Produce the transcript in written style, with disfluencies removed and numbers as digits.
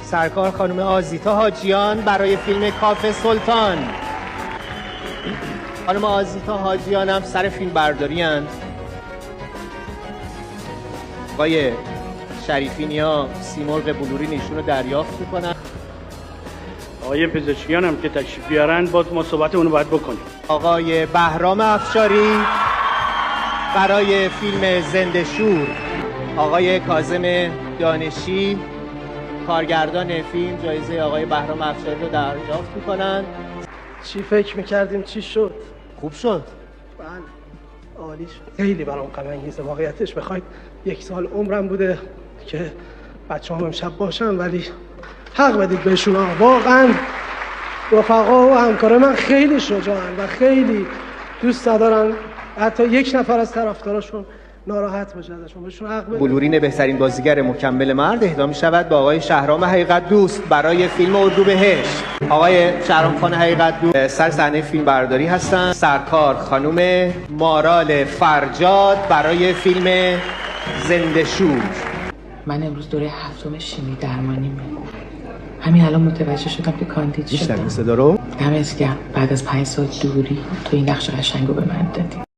سرکار خانم آزیتا حاجیان برای فیلم کاف سلطان. خانم آزیتا حاجیان هم سر فیلم برداری هستند. آقای شریفی نیا سیمرغ بلوری ایشون رو دریافت میکنن. آقای پزشکیان هم که تشریف بیارن باز ما صحبت اونو باید بکنیم. آقای بهرام افشاری برای فیلم زنده شور. آقای کاظم دانشی کارگردان فیلم جایزه آقای بهرام افشاری رو دریافت میکنن. چی فکر میکردیم چی شد؟ خوب شد. بله عالی شد. خیلی برام غم انگیزه واقعیتش. بخواید 1 سال عمرم بوده که بچه‌هام امشب باشن، ولی حق بدید بهشون. واقعا رفقا و همکار من خیلی شجاعن و خیلی دوست ندارن حتی 1 نفر از طرفداراشون ناراحت بشه ازشون. بهشون حق بدید. بلورین بهترین بازیگر مکمل مرد اهدا می‌شود به آقای شهرام حقیقت دوست برای فیلم اردوبهشت. آقای شهرام خان حقیقت دوست سر صحنه فیلم برداری هستند. سرکار خانم مارال فرجاد برای فیلم زنده شور. من امروز دوره 7 شیمی درمانیمه. همین الان متوجه شدم که کاندید شدم. میشنوی صدا رو؟ دمت گرم. بعد از 5 سال دوری تو این نقش قشنگو به من دادی.